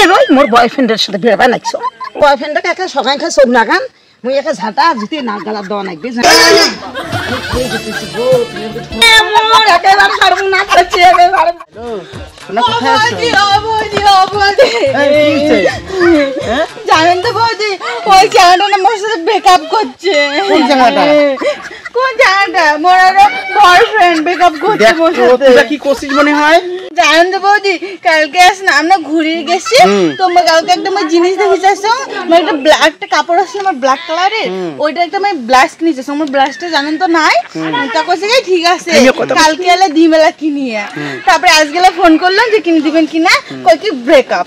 রই মোর বয়ফ্রেন্ডের সাথে বিয়ে বানাইছো বয়ফ্রেন্ডকে একা সকাল খা চোখ নাগান মুই একা ঝাঁটা যদি নাক গালা দন একবে মোর একেবারে ছাড়বো না করছি একেবারে জানেন তো বৌদি ওই জায়গাটা আমার সাথে ব্রেকআপ করছে কোন জায়গাটা মোর বয়ফ্রেন্ড ব্রেকআপ করছে মোর সাথে কি করছিস মনে হয় জানেন তো বৌদি কালকে আমরা ঘুরিয়ে গেছি তো কালকে একটা জিনিস দেখে যাচ্ছো একটা ব্ল্যাক কাপড় আছে আমার ব্ল্যাক কালারের ওইটা একটা ব্লাশ কিনেছে আমার ব্লাশটা জানেন তো নাই তা কইছে কি ঠিক আছে কালকে এলে দিবেলা কিনিয়া তারপরে আজ গেলে ফোন করলাম যে কিনে দিবেন কিনা কই কি ব্রেকআপ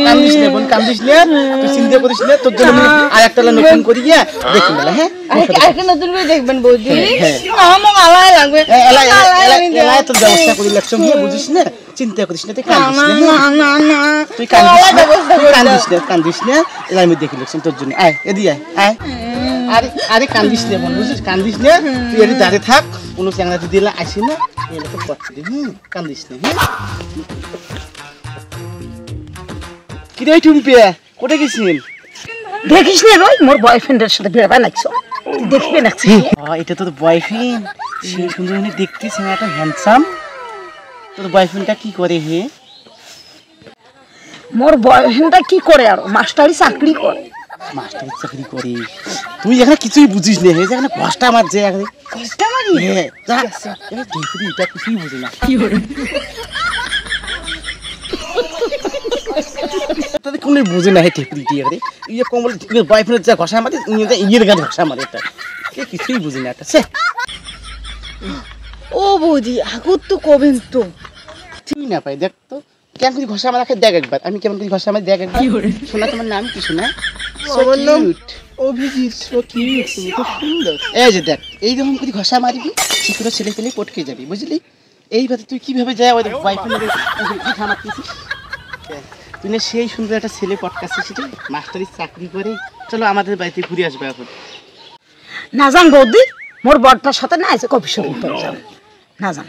কান্দিস না বোন কান্দিস না তুই চিন্তা করিস না তোর জন্য আর একটা নতুন করি গিয়া দেখি মেলা হ্যাঁ আরেকটা নতুন করে দেখবেন বৌদি আমার আলাই লাগবে এলা তোর ব্যবস্থা করি লাগছ বুঝিস না চিন্তা করিস না তুই কান্দিস না না তুই কান্দিস না এলা আমি দেখি লাগছ তোর জন্য আয় এদি আয় আরে আরে কান্দিস না বোন বুঝিস কান্দিস না তুই এদি দাঁড়িয়ে থাক কোনো চ্যাংড়া যদি এলা আসি না এলা তো পড়তে দে কান্দিস না কি রে টুম্পে কোথায় গেছিস দেখিস না রই মোর বয়ফ্রেন্ডের সাথে বিয়ে বানাইছো দেখবে না এটা তোর বয়ফ্রেন্ড সেই সুন্দর দেখতেছিস একটা হ্যান্ডসাম তোর বয়ফ্রেন্ডটা কি করে হে মোর বয়ফ্রেন্ডটা কি করে আর মাস্টারি চাকরি করে মাস্টারি চাকরি করে তুই এখানে কিছুই বুঝিস না হে যেখানে কষ্ট আমার যে এখানে কষ্ট মারি হ্যাঁ যা দেখবি এটা কিছুই বুঝি না কি করে তাদের কোনো বুঝে না হে টেপরি দিয়ে রে ইয়ে কমল বয়ফ্রেন্ড যা ঘষা মারে ইয়ের গাছ ঘষা মারে এটা কে কিছুই বুঝি না এটা সে ও বৌদি আগত তো কবেন তো ঠিক না পাই দেখ তো কেমন করে ঘষা মারাকে দেখ একবার আমি কেমন করে ঘষা মারি দেখ একবার শোনা তোমার নাম কি শোনা অভিজিৎ সো কিউট খুব সুন্দর এই যে দেখ এইরকম করে ঘষা মারবি ঠিক করে ছেলে পেলে পটকে যাবি বুঝলি এইভাবে তুই কিভাবে যায় ওই বয়ফ্রেন্ডের ঘষা মারতেছিস তুই না সেই সুন্দর একটা ছেলে পটকাছিস রে মাস্টারি চাকরি করে চলো আমাদের বাড়িতে ঘুরে আসবে এখন না জান বৌদি মোর বড়টার সাথে না আছে কফি শপ করে যাব না জান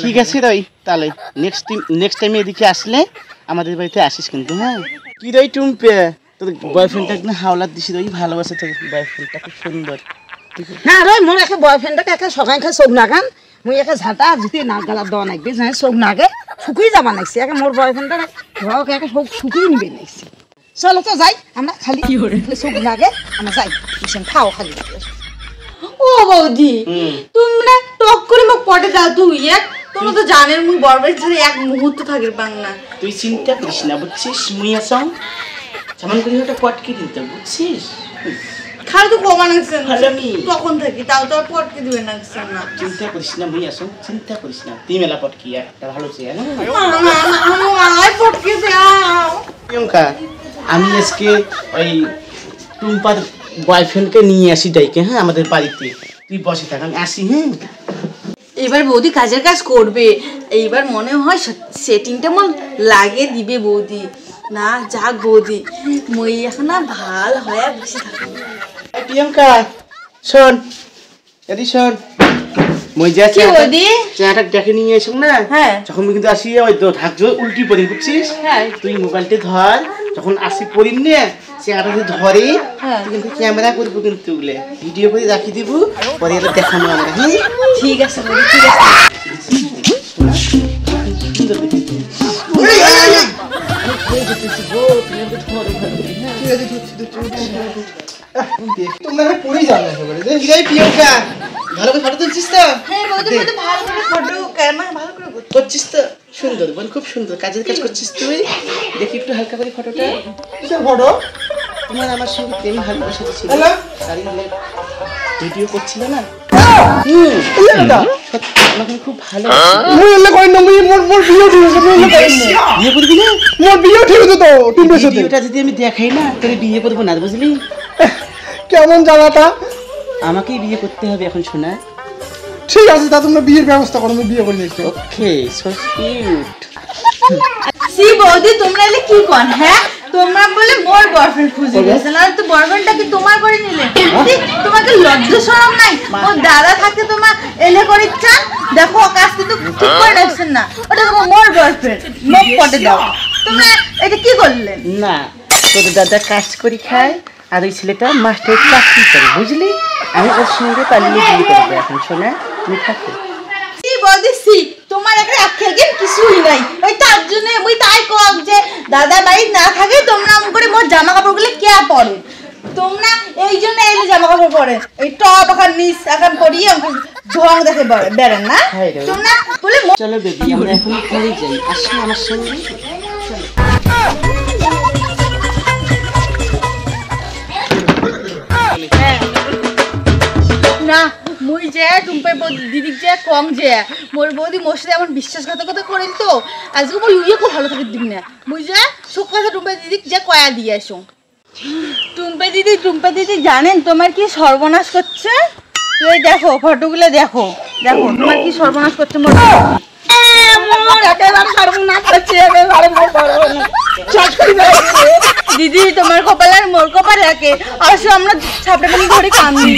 ঠিক আছে রই তাহলে নেক্সট টাইম এদিকে আসলে আমাদের বাড়িতে আসিস কিন্তু হ্যাঁ কি রই টুম্পে তোর বয়ফ্রেন্ডটা একদম হাওলাত দিছি রই ভালোবাসে তোর বয়ফ্রেন্ডটা খুব সুন্দর না রই মোর একা বয়ফ্রেন্ডকে একা সকাল খা চোখ নাগান মুই একা ঝাঁটা যদি নাক গালা দন একবে জানি চোখ নাগে শুকিয়ে যাবা নাইছি একা মোর বয়ফ্রেন্ডটা ঘর একা সব শুকিয়ে নিবে নাইছি চলো তো যাই আমরা খালি চোখ লাগে আমরা যাই খাও খালি ও বৌদি তোমরা টক করে মোক পটে দাও তুই তোমরা তো জানেন মুই বরবাড়ি ছাড়া এক মুহূর্ত থাকির পাং না তুই চিন্তা করিস না বুঝছিস মুই আসাম যেমন করে একটা পটকে দিতে বুঝছিস খালি তো কমান আছেন তখন থাকি তাও তো পটকে দিবেন না চিন্তা করিস না মুই আসাম চিন্তা করিস না তুই মেলা পটকি একটা ভালো চেয়ে না আমার পটকে দাও প্রিয়ঙ্কা আমি আজকে ওই টুম্পার বয়ফ্রেন্ডকে নিয়ে আসি ডাইকে হ্যাঁ আমাদের বাড়িতে তুই বসে থাক আমি আসি হ্যাঁ এবার বৌদি কাজের কাজ করবে এইবার মনে হয় সেটিংটা মন লাগিয়ে দিবে বৌদি না যাক বৌদি মই এখন না ভাল হয় বসে থাকবো প্রিয়ঙ্কা শোন এদি শোন মই যা চেহারা দেখে নিয়ে এসুন না হ্যাঁ যখন আমি কিন্তু আসি ওই তো থাকছো উল্টি পড়ি বুঝছিস হ্যাঁ তুই মোবাইলটা ধর যখন আসি পড়িন নে চেহারা যদি ধরে তুই কিন্তু ক্যামেরা করবো কিন্তু ভিডিও করে রাখি দিব পরে এটা দেখানো আমরা হ্যাঁ ঠিক আছে বৌদি ঠিক আছে তোমরা পড়েই যাবে প্রিয়ঙ্কা ভালো করে ফটো তুলছিস তো হ্যাঁ বৌদি ভালো করে ফটো ক্যামেরা ভালো করে করছিস তো সুন্দর বল খুব সুন্দর কাজের কাজ করছিস তুই দেখি একটু হালকা করে ফটোটা কিসের ফটো তোমার আমার সঙ্গে প্রেম ভালোবাসা ছিল ভিডিও করছিল না আমাকে খুব ভালো মুই এলে কই না মুই মোর বিয়ে ঠিক আছে মুই এলে কই না বিয়ে করবি না মোর বিয়ে ঠিক আছে তো টুম্পের সাথে ভিডিওটা যদি আমি দেখাই না তোরে বিয়ে করব না বুঝলি কেমন জানাটা আমাকেই বিয়ে করতে হবে এখন শোনা ঠিক আছে তা তোমরা বিয়ের ব্যবস্থা করো আমি বিয়ে করে নিচ্ছি ওকে সো কিউট সি বৌদি তোমরা এলে কি কোন হ্যাঁ তোমরা বলে মোর বয়ফ্রেন্ড খুঁজে গেছেন, আর তো বয়ফ্রেন্ডটা কি তোমার করে নিলে? তোমাকে লজ্জা শরম নাই? ও দাদা থাকতে তোমার এলে করে চান, দেখো কাজ কিন্তু ঠিক করে রাখছেন না, ওটা তোমার মোর বয়ফ্রেন্ড, মুখ পটে দাও। তোমরা এটা কি করলেন? না, তোর দাদা কাজ করে খায় আর ওই ছেলেটা মাস্টারের চাকরি করে, বুঝলি? আমি ওর সঙ্গে পালিয়ে বিয়ে করবো এখন। শোনা, তুমি থাকো। বলতেছি তোমার একটা আক্ষেপ কিছুই নাই, ওই তার জন্য ওই তাই কক যে দাদা বাড়ি না থাকে তোমরা আম করে মোর জামা কাপড় গুলো কে পরে, তোমরা এই জন্য এলে জামা কাপড় পরে এই টপ এখন নিচ এখন পরিয়ে ঢং দেখে বেড়েন না তোমরা বলে। চলো বেবি, আমরা এখন ঘরে যাই, আসো আমার সঙ্গে। না মুই যে টুম্পাই দিদি যে কম যে মোর বৌদি মোর সাথে আমার বিশ্বাসঘাতকতা করেন তো আজকে মোর ইয়ে খুব ভালো থাকে দিন না মুই যে সব কথা টুম্পাই দিদি যে কয়া দিয়ে আসো। টুম্পা দিদি জানেন তোমার কি সর্বনাশ করছে? তুই দেখো ফটোগুলো দেখো, দেখো তোমার কি সর্বনাশ করছে মোর দিদি। তোমার কপাল আর মোর কপাল একে, আসো আমরা ছাপড়ে ধরে কান্দি।